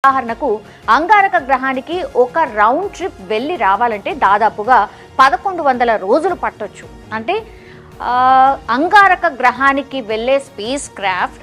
ఉదాహరణకు అంగారక గ్రహానికి ఒక రౌండ్ ట్రిప్ వెళ్ళి రావాలంటే దాదాపుగా 1100 రోజులు పట్టొచ్చు. అంటే అంగారక గ్రహానికి వెళ్ళే స్పేస్ క్రాఫ్ట్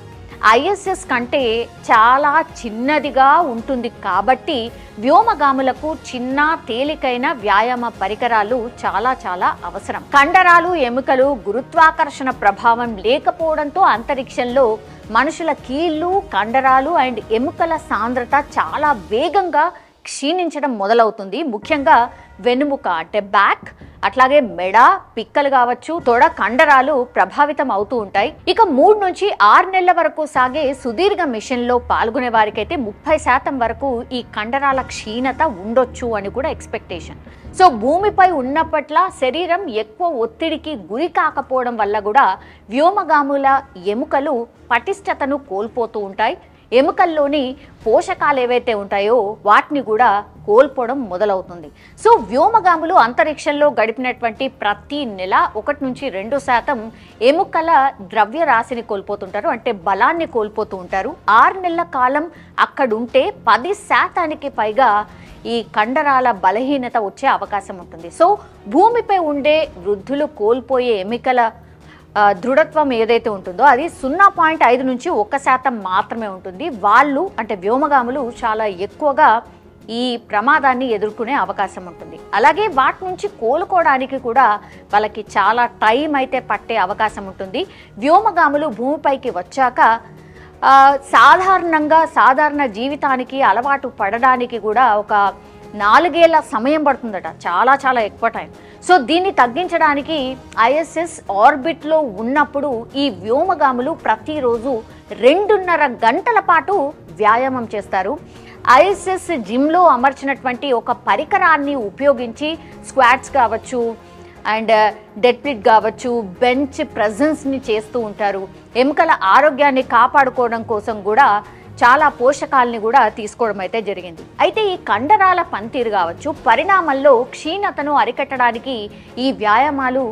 ISS కంటే చాలా చిన్నదిగా ఉంటుంది కాబట్టి వ్యోమగాములకు చిన్న తేలికైన వ్యాయామ పరికరాలు చాలా అవసరం. కండరాలు ఎముకలు గురుత్వాకర్షణ ప్రభావం లేకపోవడంతో అంతరిక్షంలో మనుషుల కీళ్ళు కండరాలు అండ్ ఎముకల సాంద్రత చాలా వేగంగా క్షీణించడం మొదలవుతుంది. ముఖ్యంగా వెన్నుముక అంటే బ్యాక్, అట్లాగే మెడ, పిక్కలు కావచ్చు, తొడ కండరాలు ప్రభావితం అవుతూ ఉంటాయి. ఇక 3 నుంచి 6 నెలల వరకు సాగే సుదీర్ఘ మిషన్లో పాల్గొనే వారికైతే 30% వరకు ఈ కండరాల క్షీణత ఉండొచ్చు అని కూడా ఎక్స్పెక్టేషన్. సో భూమిపై ఉన్నప్పట్ల శరీరం ఎక్కువ ఒత్తిడికి గురి కాకపోవడం వల్ల కూడా వ్యోమగాముల ఎముకలు పటిష్టతను కోల్పోతూ ఉంటాయి. ఎముకల్లోని పోషకాలు ఏవైతే ఉంటాయో వాటిని కూడా కోల్పోవడం మొదలవుతుంది. సో వ్యోమగాములు అంతరిక్షంలో గడిపినటువంటి ప్రతి నెల 1 నుంచి 2% ఎముకల ద్రవ్య రాశిని కోల్పోతుంటారు, అంటే బలాన్ని కోల్పోతూ ఉంటారు. 6 నెలల కాలం అక్కడుంటే 10% పైగా ఈ కండరాల బలహీనత వచ్చే అవకాశం ఉంటుంది. సో భూమిపై ఉండే వృద్ధులు కోల్పోయే ఎముకల దృఢత్వం ఏదైతే ఉంటుందో అది 0.5 నుంచి 1% మాత్రమే ఉంటుంది. వాళ్ళు అంటే వ్యోమగాములు చాలా ఎక్కువగా ఈ ప్రమాదాన్ని ఎదుర్కొనే అవకాశం ఉంటుంది. అలాగే వాటి నుంచి కోలుకోవడానికి కూడా వాళ్ళకి చాలా టైం అయితే పట్టే అవకాశం ఉంటుంది. వ్యోమగాములు భూమిపైకి వచ్చాక సాధారణ జీవితానికి అలవాటు పడడానికి కూడా ఒక 4 ఏళ్ల సమయం పడుతుందట, చాలా ఎక్కువ టైం. సో దీన్ని తగ్గించడానికి ISS ఆర్బిట్లో ఉన్నప్పుడు ఈ వ్యోమగాములు ప్రతిరోజు 2.5 గంటల పాటు వ్యాయామం చేస్తారు. ISS జిమ్లో అమర్చినటువంటి ఒక పరికరాన్ని ఉపయోగించి స్క్వాట్స్ కావచ్చు అండ్ డెడ్ కావచ్చు, బెంచ్ ప్రెజెన్స్ని చేస్తూ ఉంటారు. ఎముకల ఆరోగ్యాన్ని కాపాడుకోవడం కోసం కూడా చాలా పోషకాలని కూడా తీసుకోవడం అయితే జరిగింది. అయితే ఈ కండరాల పనితీరు కావచ్చు పరిణామంలో క్షీణతను అరికట్టడానికి ఈ వ్యాయామాలు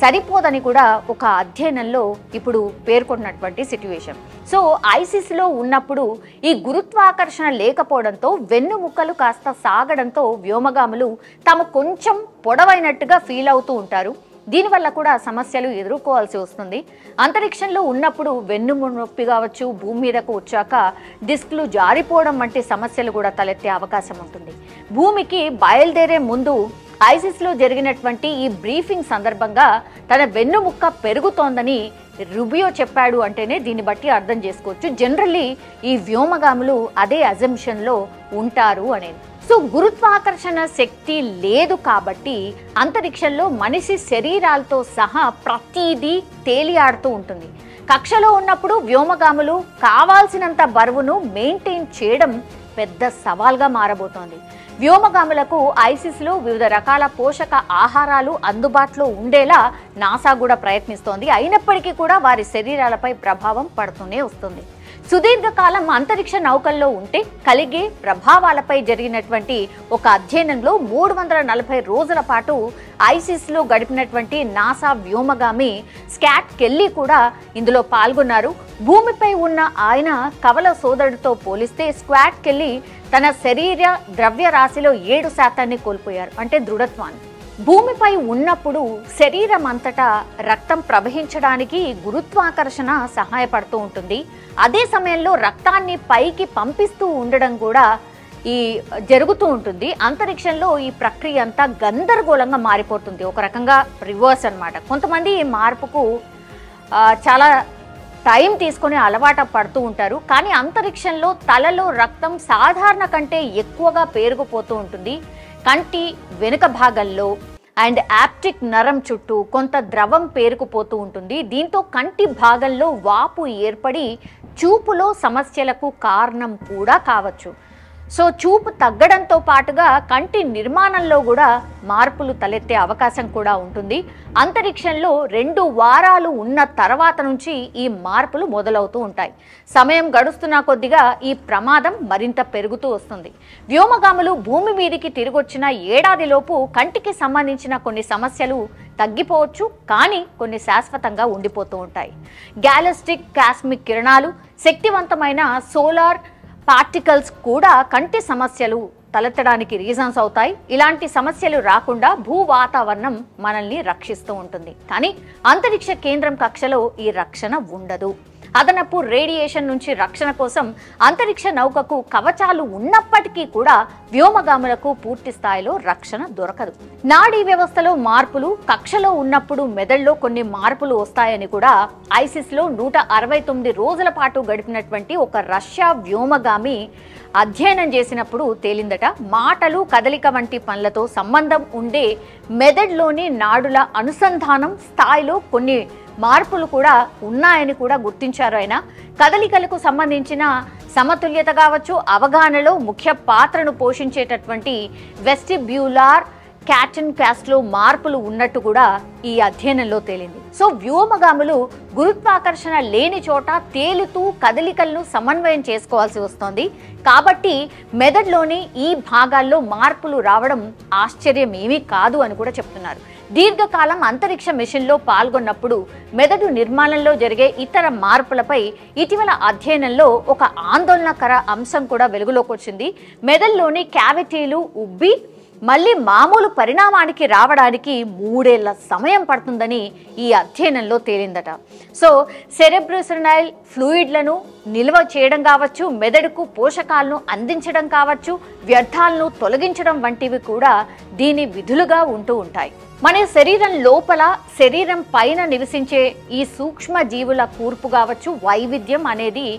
సరిపోదని కూడా ఒక అధ్యయనంలో ఇప్పుడు పేర్కొన్నటువంటి సిట్యుయేషన్. సో ISSలో ఉన్నప్పుడు ఈ గురుత్వాకర్షణ లేకపోవడంతో వెన్నుముక్కలు కాస్త సాగడంతో వ్యోమగాములు తాము కొంచెం పొడవైనట్టుగా ఫీల్ అవుతూ ఉంటారు. దీనివల్ల కూడా సమస్యలు ఎదుర్కోవాల్సి వస్తుంది. అంతరిక్షంలో ఉన్నప్పుడు వెన్ను నొప్పి కావచ్చు, భూమి మీదకు వచ్చాక డిస్క్లు జారిపోవడం వంటి సమస్యలు కూడా తలెత్తే అవకాశం ఉంటుంది. భూమికి బయలుదేరే ముందు ISSలో జరిగినటువంటి ఈ బ్రీఫింగ్ సందర్భంగా తన వెన్నుముక్క పెరుగుతోందని రుబియో చెప్పాడు అంటేనే దీన్ని బట్టి అర్థం చేసుకోవచ్చు. జనరల్లీ ఈ వ్యోమగాములు అదే అజంప్షన్లో ఉంటారు అనేది. సో గురుత్వాకర్షణ శక్తి లేదు కాబట్టి అంతరిక్షంలో మనిషి శరీరాలతో సహా ప్రతిదీ తేలియాడుతూ ఉంటుంది. కక్షలో ఉన్నప్పుడు వ్యోమగాములు కావాల్సినంత బరువును మెయింటైన్ చేయడం పెద్ద సవాల్గా మారబోతోంది. వ్యోమగాములకు ISSలో వివిధ రకాల పోషక ఆహారాలు అందుబాటులో ఉండేలా నాసా కూడా ప్రయత్నిస్తోంది. అయినప్పటికీ కూడా వారి శరీరాలపై ప్రభావం పడుతూనే వస్తుంది. సుదీర్ఘకాలం అంతరిక్ష నౌకల్లో ఉంటే కలిగే ప్రభావాలపై జరిగినటువంటి ఒక అధ్యయనంలో 340 రోజుల పాటు ISSలో గడిపినటువంటి నాసా వ్యోమగామి స్కాట్ కెల్లీ కూడా ఇందులో పాల్గొన్నారు. భూమిపై ఉన్న ఆయన కవల సోదరుడితో పోలిస్తే స్కాట్ కెల్లీ తన శరీర ద్రవ్య రాశిలో 7% కోల్పోయారు, అంటే దృఢత్వాన్ని. భూమిపై ఉన్నప్పుడు శరీరం అంతటా రక్తం ప్రవహించడానికి గురుత్వాకర్షణ సహాయపడుతూ ఉంటుంది. అదే సమయంలో రక్తాన్ని పైకి పంపిస్తూ ఉండడం కూడా జరుగుతూ ఉంటుంది. అంతరిక్షంలో ఈ ప్రక్రియ అంతా గందరగోళంగా మారిపోతుంది, ఒక రకంగా రివర్స్ అన్నమాట. కొంతమంది ఈ మార్పుకు చాలా టైం తీసుకొని అలవాటు పడుతూ ఉంటారు. కానీ అంతరిక్షంలో తలలో రక్తం సాధారణ కంటే ఎక్కువగా పేరుకుపోతూ ఉంటుంది. కంటి వెనుక భాగంలో అండ్ ఆప్టిక్ నరం చుట్టూ కొంత ద్రవం పేరుకుపోతూ ఉంటుంది. దీంతో కంటి భాగంలో వాపు ఏర్పడి చూపులో సమస్యలకు కారణం కూడా కావచ్చు. సో చూపు తగ్గడంతో పాటుగా కంటి నిర్మాణంలో కూడా మార్పులు తలెత్తే అవకాశం కూడా ఉంటుంది. అంతరిక్షంలో 2 వారాలు ఉన్న తర్వాత నుంచి ఈ మార్పులు మొదలవుతూ ఉంటాయి. సమయం గడుస్తున్న కొద్దిగా ఈ ప్రమాదం మరింత పెరుగుతూ వస్తుంది. వ్యోమగాములు భూమి మీదికి తిరిగొచ్చిన ఏడాదిలోపు కంటికి సంబంధించిన కొన్ని సమస్యలు తగ్గిపోవచ్చు, కానీ కొన్ని శాశ్వతంగా ఉండిపోతూ ఉంటాయి. గ్యాలస్టిక్ కాస్మిక్ కిరణాలు, శక్తివంతమైన సోలార్ పార్టికల్స్ కూడా కంటి సమస్యలు తలెత్తడానికి రీజన్స్ అవుతాయి. ఇలాంటి సమస్యలు రాకుండా భూ వాతావరణం మనల్ని రక్షిస్తూ ఉంటుంది. కానీ అంతరిక్ష కేంద్రం కక్షలో ఈ రక్షణ ఉండదు. అదనపు రేడియేషన్ నుంచి రక్షణ కోసం అంతరిక్ష నౌకకు కవచాలు ఉన్నప్పటికీ కూడా వ్యోమగాములకు పూర్తి స్థాయిలో రక్షణ దొరకదు. నాడీ వ్యవస్థలో మార్పులు, కక్షలో ఉన్నప్పుడు మెదడులో కొన్ని మార్పులు వస్తాయని కూడా ఐసిస్ లో 169 రోజుల పాటు గడిపినటువంటి ఒక రష్యా వ్యోమగామి అధ్యయనం చేసినప్పుడు తేలిందట. మాటలు, కదలిక వంటి పనులతో సంబంధం ఉండే మెదడులోని నాడుల అనుసంధానం స్థాయిలో కొన్ని మార్పులు కూడా ఉన్నాయని కూడా గుర్తించారు. ఆయన కదలికలకు సంబంధించిన సమతుల్యత కావచ్చు, అవగాహనలో ముఖ్య పాత్రను పోషించేటటువంటి వెస్టిబ్యులార్ క్యాటన్ క్యాస్ట్లో మార్పులు ఉన్నట్టు కూడా ఈ అధ్యయనంలో తేలింది. సో వ్యోమగాములు గురుత్వాకర్షణ లేని చోట తేలుతూ కదలికలను సమన్వయం చేసుకోవాల్సి వస్తోంది. కాబట్టి మెదడులోని ఈ భాగాల్లో మార్పులు రావడం ఆశ్చర్యం ఏమీ కాదు అని కూడా చెప్తున్నారు. దీర్ఘకాలం అంతరిక్ష మిషన్లో పాల్గొన్నప్పుడు మెదడు నిర్మాణంలో జరిగే ఇతర మార్పులపై ఇటీవల అధ్యయనంలో ఒక ఆందోళనకర అంశం కూడా వెలుగులోకి వచ్చింది. మెదడులోని క్యావిటీలు ఉబ్బి మళ్ళీ మామూలు పరిణామానికి రావడానికి 3 ఏళ్ల సమయం పడుతుందని ఈ అధ్యయనంలో తేలిందట. సో సెరెబ్రోస్పైనల్ ఫ్లూయిడ్లను నిల్వ చేయడం కావచ్చు, మెదడుకు పోషకాలను అందించడం కావచ్చు, వ్యర్థాలను తొలగించడం వంటివి కూడా దీని విధులుగా ఉంటూ ఉంటాయి. మన శరీరం లోపల, శరీరం పైన నివసించే ఈ సూక్ష్మ జీవుల కూర్పు కావచ్చు, వైవిధ్యం అనేది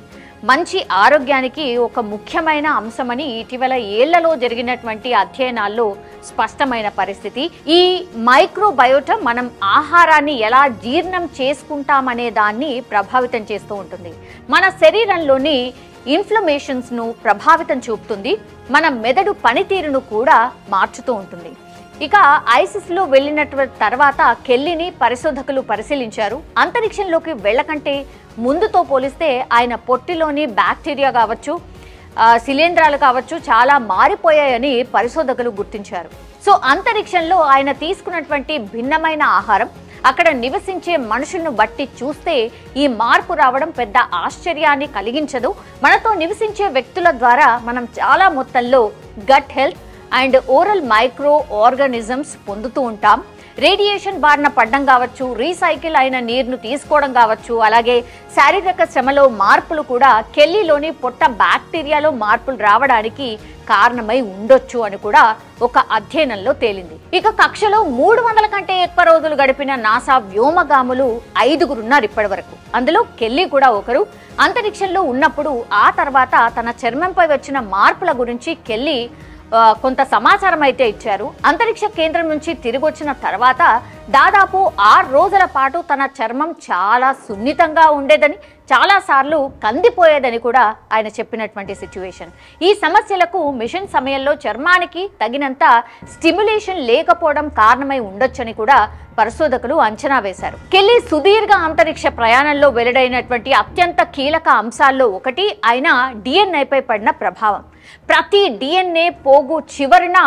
మంచి ఆరోగ్యానికి ఒక ముఖ్యమైన అంశమని ఇటీవల ఏళ్లలో జరిగినటువంటి అధ్యయనాల్లో స్పష్టమైన పరిస్థితి. ఈ మైక్రోబయోటా మనం ఆహారాన్ని ఎలా జీర్ణం చేసుకుంటామనే దాన్ని ప్రభావితం చేస్తూ ఉంటుంది. మన శరీరంలోని ఇన్ఫ్లమేషన్స్ ను ప్రభావితం చూపుతుంది. మన మెదడు పనితీరును కూడా మార్చుతూ ఉంటుంది. ఇక ఐసిస్ లో వెళ్ళినటువంటి తర్వాత కెల్లీని పరిశోధకులు పరిశీలించారు. అంతరిక్షంలోకి వెళ్ళకంటే ముందుతో పోలిస్తే ఆయన పొట్టిలోని బ్యాక్టీరియా కావచ్చు, శిలీంధ్రాలు కావచ్చు చాలా మారిపోయాయని పరిశోధకులు గుర్తించారు. సో అంతరిక్షంలో ఆయన తీసుకున్నటువంటి భిన్నమైన ఆహారం, అక్కడ నివసించే మనుషులను బట్టి చూస్తే ఈ మార్పు రావడం పెద్ద ఆశ్చర్యాన్ని కలిగించదు. మనతో నివసించే వ్యక్తుల ద్వారా మనం చాలా మొత్తంలో gut health and oral micro organisms పొందుతూ ఉంటాం. రేడియేషన్ బారిన పడడం కావచ్చు, రీసైకిల్ అయిన నీరును తీసుకోవడం కావచ్చు, అలాగే శారీరక శ్రమలో మార్పులు కూడా కెల్లీలోని పొట్ట బ్యాక్టీరియాలో మార్పులు రావడానికి కారణమై ఉండొచ్చు అని కూడా ఒక అధ్యయనంలో తేలింది. ఇక కక్షలో 300 కంటే ఎక్కువ రోజులు గడిపిన నాసా వ్యోమగాములు 5గురు ఉన్నారు ఇప్పటి వరకు. అందులో కెల్లీ కూడా ఒకరు. అంతరిక్షంలో ఉన్నప్పుడు ఆ తర్వాత తన చర్మంపై వచ్చిన మార్పుల గురించి కెల్లీ కొంత సమాచారం అయితే ఇచ్చారు. అంతరిక్ష కేంద్రం నుంచి తిరిగి వచ్చిన తర్వాత దాదాపు 6 రోజుల పాటు తన చర్మం చాలా సున్నితంగా ఉండేదని, చాలాసార్లు కందిపోయేదని కూడా ఆయన చెప్పినటువంటి సిచ్యువేషన్. ఈ సమస్యలకు మిషన్ సమయంలో చర్మానికి తగినంత స్టిమ్యులేషన్ లేకపోవడం కారణమై ఉండొచ్చని కూడా పరిశోధకులు అంచనా వేశారు. కెల్లీ సుదీర్ఘ అంతరిక్ష ప్రయాణంలో వెల్లడైనటువంటి అత్యంత కీలక అంశాల్లో ఒకటి ఆయన డిఎన్ఏపై పడిన ప్రభావం. ప్రతి డిఎన్ఏ పోగు చివరిన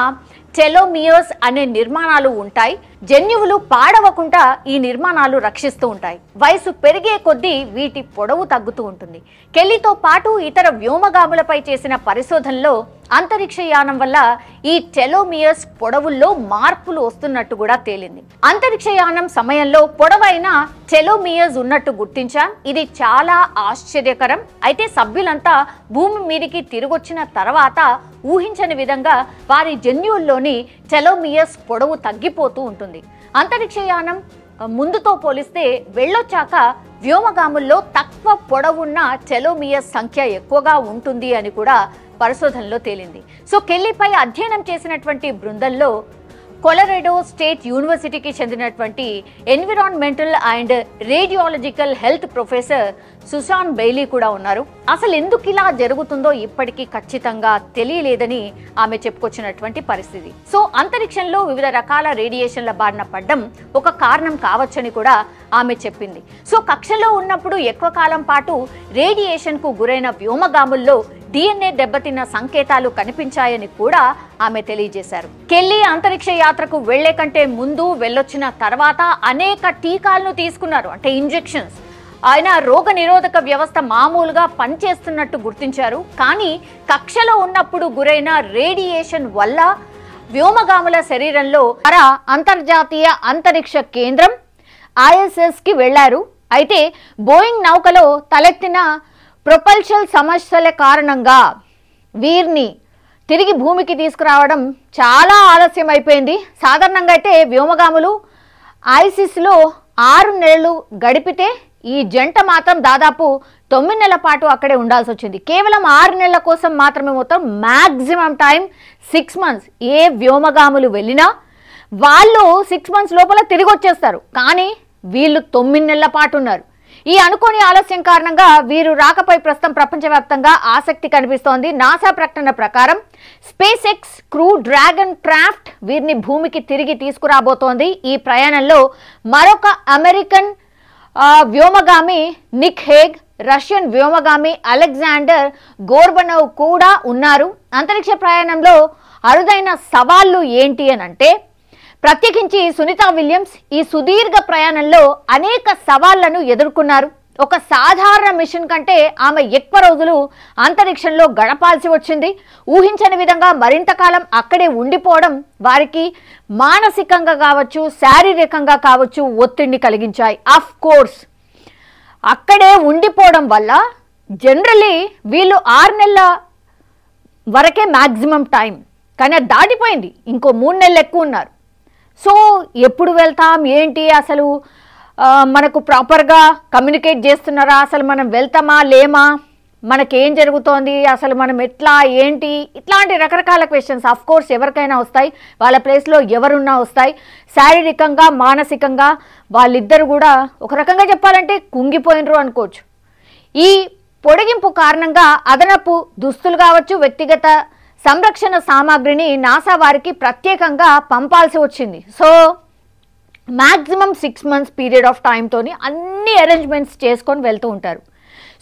టెలోమియర్స్ అనే నిర్మాణాలు ఉంటాయి. జన్యువులు పాడవకుండా ఈ నిర్మాణాలు రక్షిస్తూ ఉంటాయి. వయసు పెరిగే కొద్దీ వీటి పొడవు తగ్గుతూ ఉంటుంది. కెల్లీతో పాటు ఇతర వ్యోమగాములపై చేసిన పరిశోధనలో అంతరిక్షయానం వల్ల ఈ టెలోమియర్స్ పొడవుల్లో మార్పులు వస్తున్నట్టు కూడా తేలింది. అంతరిక్షయానం సమయంలో పొడవైన టెలోమియర్స్ ఉన్నట్టు గుర్తించాం. ఇది చాలా ఆశ్చర్యకరం. అయితే సభ్యులంతా భూమి మీదికి తిరిగొచ్చిన తర్వాత ఊహించని విధంగా వారి జన్యువుల్లోని టెలోమియర్స్ పొడవు తగ్గిపోతూ ఉంటుంది. అంతరిక్షయానం ముందుతో పోలిస్తే వెళ్ళొచ్చాక వ్యోమగాముల్లో తక్కువ పొడవున్న టెలోమియర్స్ సంఖ్య ఎక్కువగా ఉంటుంది అని కూడా పరిశోధనలో తేలింది. సో కెల్లీపై అధ్యయనం చేసినటువంటి బృందంలో కొలరాడో స్టేట్ యూనివర్సిటీకి చెందినటువంటి environmental and radiological health professor Susan Bailey కూడా ఉన్నారు. అసలు ఎందుకు ఇలా జరుగుతుందో ఇప్పటికీ ఖచ్చితంగా తెలియలేదని ఆమె చెప్పుకొచ్చినటువంటి పరిస్థితి. సో అంతరిక్షంలో వివిధ రకాల రేడియేషన్ల బారిన పడ్డం ఒక కారణం కావచ్చని కూడా ఆమె చెప్పింది. సో కక్షలో ఉన్నప్పుడు ఎక్కువ కాలం పాటు రేడియేషన్ కు గురైన వ్యోమగాముల్లో డిఎన్ఏ దెబ్బతిన్న సంకేతాలు కనిపించాయని కూడా ఆమె తెలియజేశారు. కెల్లీ అంతరిక్ష యాత్రకు వెళ్లే కంటే ముందు వెళ్ళొచ్చిన తర్వాత అనేక టీకాలను తీసుకున్నారు, అంటే ఇంజెక్షన్స్. ఆయన రోగ నిరోధక వ్యవస్థ మామూలుగా పనిచేస్తున్నట్టు గుర్తించారు. కానీ కక్షలో ఉన్నప్పుడు గురైన రేడియేషన్ వల్ల వ్యోమగాముల శరీరంలో అంతర్జాతీయ అంతరిక్ష కేంద్రం ISSకి వెళ్లారు. అయితే బోయింగ్ నౌకలో తలెత్తిన ప్రొపల్షన్ సమస్యల కారణంగా వీరిని తిరిగి భూమికి తీసుకురావడం చాలా ఆలస్యం అయిపోయింది. సాధారణంగా అయితే వ్యోమగాములు ISSలో 6 నెలలు గడిపితే ఈ జంట మాత్రం దాదాపు 9 నెలల పాటు అక్కడే ఉండాల్సి వచ్చింది. కేవలం 6 నెలల కోసం మాత్రమే మొత్తం మ్యాక్సిమం టైం 6 months. ఏ వ్యోమగాములు వెళ్ళినా వాళ్ళు 6 months లోపల తిరిగి వచ్చేస్తారు. కానీ వీళ్ళు 9 నెలల పాటు ఉన్నారు. ఈ అనుకోని ఆలస్యం కారణంగా వీరు రాకపై ప్రస్తుతం ప్రపంచవ్యాప్తంగా ఆసక్తి కనిపిస్తోంది. నాసా ప్రకటన ప్రకారం SpaceX crew Dragon craft వీరిని భూమికి తిరిగి తీసుకురాబోతోంది. ఈ ప్రయాణంలో మరొక అమెరికన్ వ్యోమగామి నిక్ హేగ్, రష్యన్ వ్యోమగామి అలెగ్జాండర్ గోర్బనోవ్ కూడా ఉన్నారు. అంతరిక్ష ప్రయాణంలో అరుదైన సవాళ్లు ఏంటి అని అంటే, ప్రత్యేకించి సునీతా విలియమ్స్ ఈ సుదీర్ఘ ప్రయాణంలో అనేక సవాళ్లను ఎదుర్కొన్నారు. ఒక సాధారణ మిషన్ కంటే ఆమె ఎక్కువ రోజులు అంతరిక్షంలో గడపాల్సి వచ్చింది. ఊహించని విధంగా మరింత కాలం అక్కడే ఉండిపోవడం వారికి మానసికంగా కావచ్చు, శారీరకంగా కావచ్చు ఒత్తిడిని కలిగించాయి. ఆఫ్ కోర్స్ అక్కడే ఉండిపోవడం వల్ల జనరలీ వీళ్ళు 6 నెలల వరకే మ్యాక్సిమం టైం, కానీ అది దాటిపోయింది. ఇంకో 3 నెలలు ఎక్కువ ఉన్నారు. సో ఎప్పుడు వెళ్తాం ఏంటి, అసలు మనకు ప్రాపర్గా కమ్యూనికేట్ చేస్తున్నారా, అసలు మనం వెళ్తామా లేమా, మనకేం జరుగుతోంది, అసలు మనం ఎట్లా ఏంటి, ఇట్లాంటి రకరకాల క్వశ్చన్స్ ఆఫ్ కోర్స్ ఎవరికైనా వస్తాయి. వాళ్ళ ప్లేస్లో ఎవరున్నా వస్తాయి. శారీరకంగా మానసికంగా వాళ్ళిద్దరు కూడా ఒక రకంగా చెప్పాలంటే కుంగిపోయినరు అనుకోవచ్చు. ఈ పొడిగింపు కారణంగా అదనపు దుస్తులు కావచ్చు, వ్యక్తిగత సంరక్షణ సామాగ్రిని నాసా వారికి ప్రత్యేకంగా పంపాల్సి వచ్చింది. So maximum 6 months period of టైంతోని అన్ని అరేంజ్మెంట్స్ చేసుకొని వెళ్తూ ఉంటారు.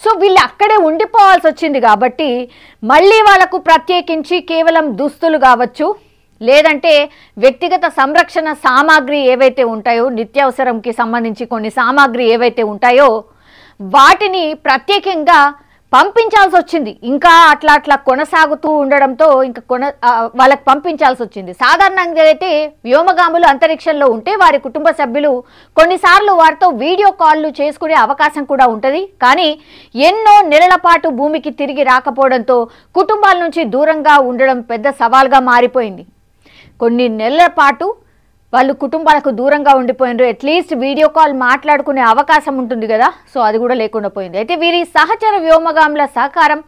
సో వీళ్ళు అక్కడే ఉండిపోవాల్సి వచ్చింది కాబట్టి మళ్ళీ వాళ్ళకు ప్రత్యేకించి కేవలం దుస్తులు కావచ్చు, లేదంటే వ్యక్తిగత సంరక్షణ సామాగ్రి ఏవైతే ఉంటాయో, నిత్యావసరంకి సంబంధించి కొన్ని సామాగ్రి ఏవైతే ఉంటాయో వాటిని ప్రత్యేకంగా పంపించాల్సి వచ్చింది. ఇంకా అట్లా కొనసాగుతూ ఉండడంతో ఇంకా వాళ్ళకి పంపించాల్సి వచ్చింది. సాధారణంగా అయితే వ్యోమగాములు అంతరిక్షంలో ఉంటే వారి కుటుంబ సభ్యులు కొన్నిసార్లు వారితో వీడియో కాల్లు చేసుకునే అవకాశం కూడా ఉంటుంది. కానీ ఎన్నో నెలల పాటు భూమికి తిరిగి రాకపోవడంతో కుటుంబాల నుంచి దూరంగా ఉండడం పెద్ద సవాల్గా మారిపోయింది. కొన్ని నెలల పాటు వాళ్ళు కుటుంబాలకు దూరంగా ఉండిపోయినారు. అట్లీస్ట్ వీడియో కాల్ మాట్లాడుకునే అవకాశం ఉంటుంది కదా, సో అది కూడా లేకుండా పోయింది. అయితే వీరి సహచర వ్యోమగాముల సహకారం,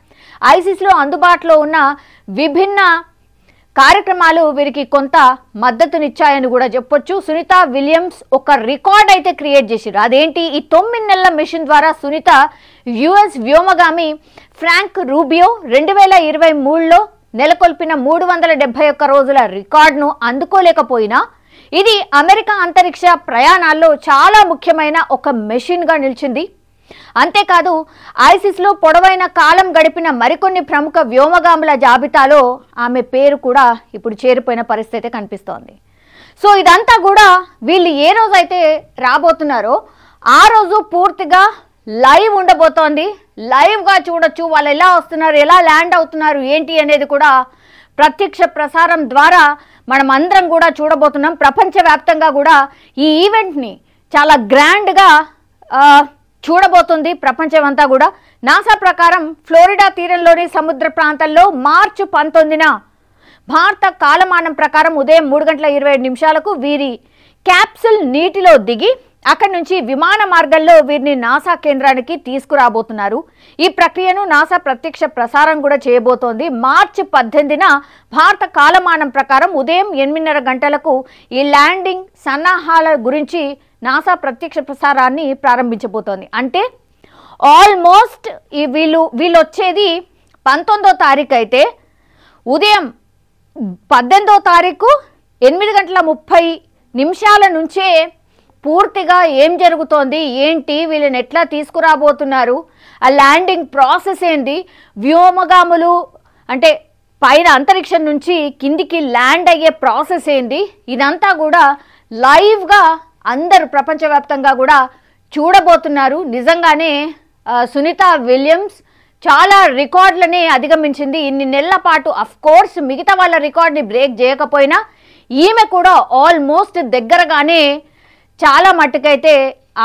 ISSలో అందుబాటులో ఉన్న విభిన్న కార్యక్రమాలు వీరికి కొంత మద్దతునిచ్చాయని కూడా చెప్పొచ్చు. సునీత విలియమ్స్ ఒక రికార్డ్ అయితే క్రియేట్ చేశారు. అదేంటి, ఈ 9 నెలల మిషన్ ద్వారా సునీత US వ్యోమగామి ఫ్రాంక్ రూబియో 2023లో నెలకొల్పిన 371 రోజుల రికార్డును అందుకోలేకపోయినా ఇది అమెరికా అంతరిక్ష ప్రయాణాల్లో చాలా ముఖ్యమైన ఒక మెషిన్గా నిలిచింది. అంతేకాదు ISSలో పొడవైన కాలం గడిపిన మరికొన్ని ప్రముఖ వ్యోమగాముల జాబితాలో ఆమె పేరు కూడా ఇప్పుడు చేరిపోయిన పరిస్థితి కనిపిస్తోంది. సో ఇదంతా కూడా వీళ్ళు ఏ రోజైతే రాబోతున్నారో ఆ రోజు పూర్తిగా లైవ్ ఉండబోతోంది. లైవ్గా చూడొచ్చు వాళ్ళు ఎలా వస్తున్నారు, ఎలా ల్యాండ్ అవుతున్నారు ఏంటి అనేది కూడా ప్రత్యక్ష ప్రసారం ద్వారా మనం అందరం కూడా చూడబోతున్నాం. ప్రపంచవ్యాప్తంగా కూడా ఈ ఈవెంట్ని చాలా గ్రాండ్గా చూడబోతుంది ప్రపంచం అంతా కూడా. నాసా ప్రకారం ఫ్లోరిడా తీరంలోని సముద్ర ప్రాంతంలో మార్చి 19న భారత కాలమానం ప్రకారం ఉదయం 3:27 వీరి క్యాప్సుల్ నీటిలో దిగి అక్కడి నుంచి విమాన మార్గంలో వీరిని నాసా కేంద్రానికి తీసుకురాబోతున్నారు. ఈ ప్రక్రియను నాసా ప్రత్యక్ష ప్రసారం కూడా చేయబోతోంది. మార్చి 18న భారత కాలమానం ప్రకారం ఉదయం 8:30 గంటలకు ఈ ల్యాండింగ్ సన్నాహాల గురించి నాసా ప్రత్యక్ష ప్రసారాన్ని ప్రారంభించబోతోంది. అంటే ఆల్మోస్ట్ వీళ్ళు వచ్చేది 19వ తారీఖు అయితే ఉదయం 18వ తారీఖు 8:30 నుంచే పూర్తిగా ఏం జరుగుతోంది ఏంటి, వీళ్ళని ఎట్లా తీసుకురాబోతున్నారు, ఆ ల్యాండింగ్ ప్రాసెస్ ఏంటి, వ్యోమగాములు అంటే పైన అంతరిక్షం నుంచి కిందికి ల్యాండ్ అయ్యే ప్రాసెస్ ఏంటి, ఇదంతా కూడా లైవ్గా అందరూ ప్రపంచవ్యాప్తంగా కూడా చూడబోతున్నారు. నిజంగానే సునీత విలియమ్స్ చాలా రికార్డులని అధిగమించింది ఇన్ని నెలల పాటు. అఫ్ కోర్స్ మిగతా వాళ్ళ రికార్డ్ని బ్రేక్ చేయకపోయినా ఈమె కూడా ఆల్మోస్ట్ దగ్గరగానే చాలా మట్టుకైతే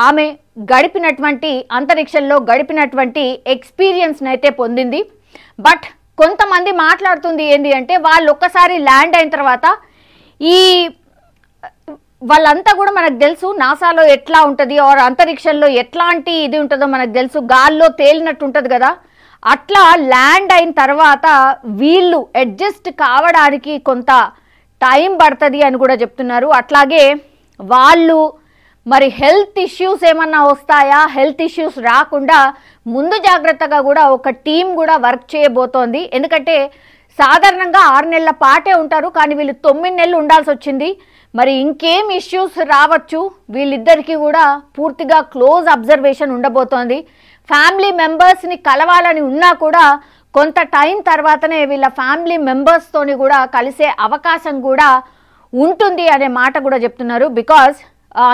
ఆమె గడిపినటువంటి అంతరిక్షంలో గడిపినటువంటి ఎక్స్పీరియన్స్ని అయితే పొందింది. బట్ కొంతమంది మాట్లాడుతుంది ఏంటి అంటే వాళ్ళు ఒక్కసారి ల్యాండ్ అయిన తర్వాత ఈ వాళ్ళంతా కూడా మనకు తెలుసు నాసాలో ఎట్లా ఉంటుంది ఆర్ అంతరిక్షంలో ఎట్లాంటి ఇది ఉంటుందో మనకు తెలుసు, గాల్లో తేలినట్టు ఉంటుంది కదా. అట్లా ల్యాండ్ అయిన తర్వాత వీళ్ళు అడ్జస్ట్ కావడానికి కొంత టైం పడుతుంది అని కూడా చెప్తున్నారు. అట్లాగే వాళ్ళు మరి హెల్త్ ఇష్యూస్ ఏమన్నా వస్తాయా, హెల్త్ ఇష్యూస్ రాకుండా ముందు జాగ్రత్తగా కూడా ఒక టీం కూడా వర్క్ చేయబోతోంది. ఎందుకంటే సాధారణంగా 6 నెలల పాటే ఉంటారు, కానీ వీళ్ళు 9 నెలలు ఉండాల్సి వచ్చింది. మరి ఇంకేం ఇష్యూస్ రావచ్చు, వీళ్ళిద్దరికీ కూడా పూర్తిగా క్లోజ్ అబ్జర్వేషన్ ఉండబోతోంది. ఫ్యామిలీ మెంబర్స్ని కలవాలని ఉన్నా కూడా కొంత టైం తర్వాతనే వీళ్ళ ఫ్యామిలీ మెంబర్స్తోని కూడా కలిసే అవకాశం కూడా ఉంటుంది అనే మాట కూడా చెప్తున్నారు. బికాజ్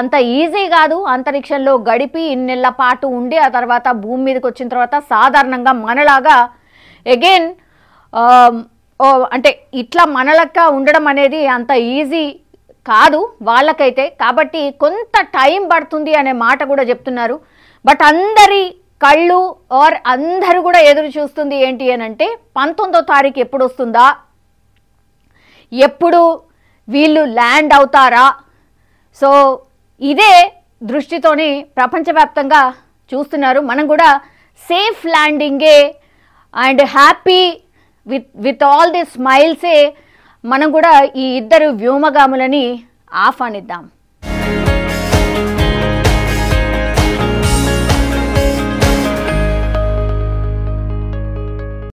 అంత ఈజీ కాదు అంతరిక్షంలో గడిపి ఇన్నేళ్ల పాటు ఉండి ఆ తర్వాత భూమి మీదకి వచ్చిన తర్వాత సాధారణంగా మనలాగా అగైన్ అంటే ఇట్లా మనలక్క ఉండడం అనేది అంత ఈజీ కాదు వాళ్ళకైతే. కాబట్టి కొంత టైం పడుతుంది అనే మాట కూడా చెప్తున్నారు. బట్ అందరి కళ్ళు ఆర్ అందరూ కూడా ఎదురు చూస్తుంది ఏంటి అని అంటే 19వ తారీఖు ఎప్పుడు వస్తుందా, ఎప్పుడు వీళ్ళు ల్యాండ్ అవుతారా. సో ఇదే దృష్టితోని ప్రపంచవ్యాప్తంగా చూస్తున్నారు. మనం కూడా సేఫ్ ల్యాండింగే and happy with all the స్మైల్సే మనం కూడా ఈ ఇద్దరు వ్యోమగాములని ఆహ్వానిద్దాం.